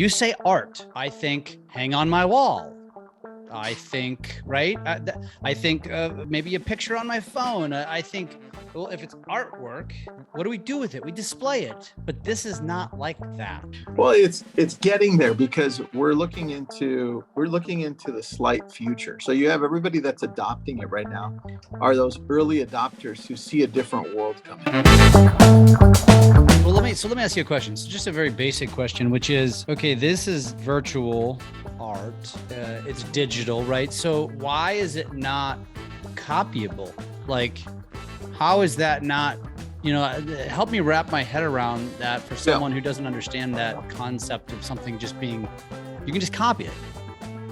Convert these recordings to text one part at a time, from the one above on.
You say art, I think hang on my wall. I think, right? I think maybe a picture on my phone. I think, well, if it's artwork, what do we do with it? We display it. But this is not like that. Well, it's getting there because we're looking into the slight future. So you have everybody that's adopting it right now are those early adopters who see a different world coming. Well, let me ask you a question. So just a very basic question, which is, okay, this is virtual art. It's digital, right? So why is it not copyable? Like, how is that not, help me wrap my head around that for someone who doesn't understand that concept of something just being, you can just copy it.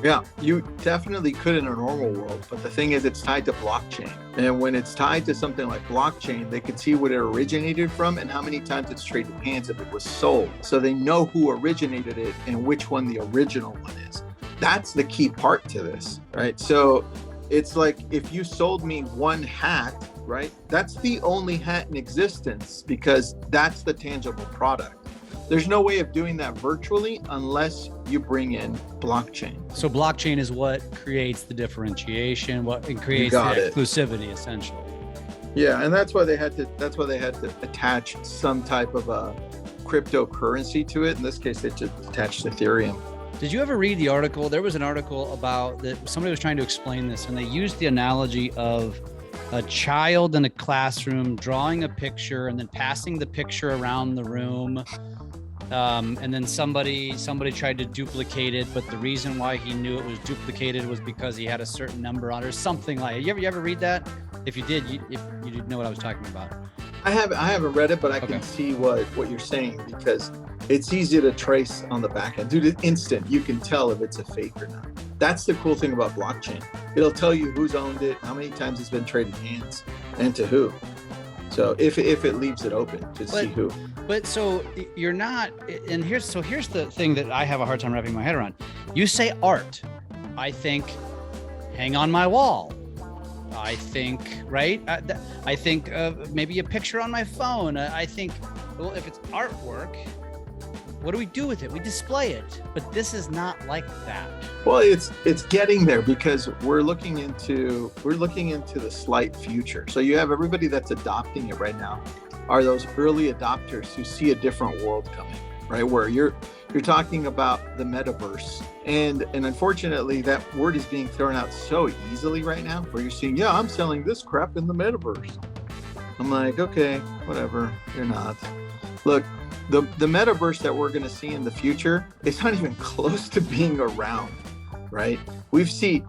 Yeah, you definitely could in a normal world, but the thing is it's tied to blockchain. And when it's tied to something like blockchain, they can see what it originated from and how many times it's traded hands if it was sold. So they know who originated it and which one the original one is. That's the key part to this, right? So it's like if you sold me one hat, right? That's the only hat in existence because that's the tangible product. There's no way of doing that virtually unless you bring in blockchain. So blockchain is what creates the differentiation, what creates the exclusivity, essentially. Yeah, and that's why they had to attach some type of a cryptocurrency to it. In this case, they just attached Ethereum. Did you ever read the article? There was an article about that somebody was trying to explain this, and they used the analogy of a child in a classroom drawing a picture and then passing the picture around the room. And then somebody tried to duplicate it, but the reason why he knew it was duplicated was because he had a certain number on it or something like it. You ever read that? If you did, if you didn't know what I was talking about. I haven't read it, but I can see what you're saying because it's easy to trace on the back end. Dude, it's instant. You can tell if it's a fake or not. That's the cool thing about blockchain. It'll tell you who's owned it, how many times it's been traded hands, and to who. So if it leaves it open to see who. But so you're not, and here's the thing that I have a hard time wrapping my head around. You say art, I think hang on my wall. I think, right? I think maybe a picture on my phone. I think, well, if it's artwork, what do we do with it? We display it. But this is not like that. Well, it's getting there because we're looking into the slight future. So you have everybody that's adopting it right now are those early adopters who see a different world coming, right? Where you're talking about the metaverse. And unfortunately, that word is being thrown out so easily right now where you're seeing, I'm selling this crap in the metaverse. I'm like, okay, whatever, you're not. Look, the metaverse that we're going to see in the future, it's not even close to being around, right? We see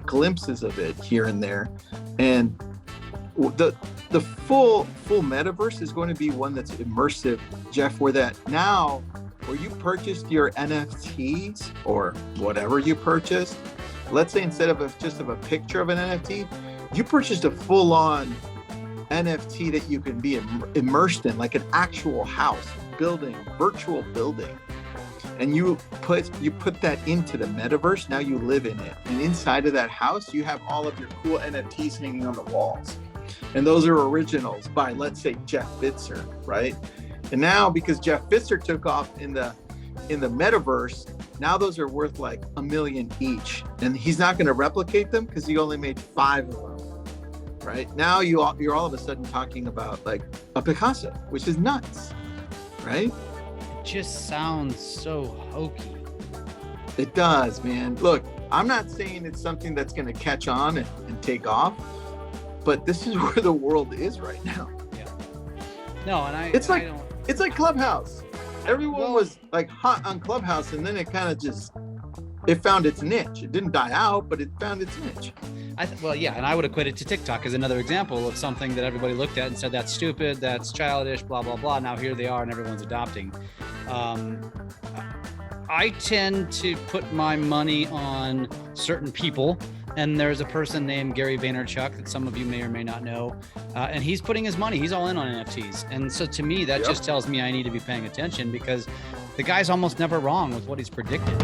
glimpses of it here and there. And the full metaverse is going to be one that's immersive, Jeff, where you purchased your NFTs or whatever you purchased, let's say instead of just a picture of an NFT, you purchased a full-on NFT that you can be immersed in, like an actual house, building, virtual building. And you put that into the metaverse, now you live in it. And inside of that house, you have all of your cool NFTs hanging on the walls. And those are originals by, let's say, Jeff Bitzer, right? And now, because Jeff Bitzer took off in the metaverse, now those are worth like $1 million each. And he's not going to replicate them because he only made 5 of them, right? Now you're all of a sudden talking about like a Picasso, which is nuts, right? It just sounds so hokey. It does, man. Look, I'm not saying it's something that's going to catch on and take off, but this is where the world is right now. Yeah. No, and it's like Clubhouse. Everyone was like hot on Clubhouse, and then it kind of it found its niche. It didn't die out, but it found its niche. And I would equate it to TikTok as another example of something that everybody looked at and said, that's stupid, that's childish, blah, blah, blah. Now here they are and everyone's adopting. I tend to put my money on certain people. And there's a person named Gary Vaynerchuk that some of you may or may not know. And he's putting his money, he's all in on NFTs. And so to me, that just tells me I need to be paying attention because the guy's almost never wrong with what he's predicted.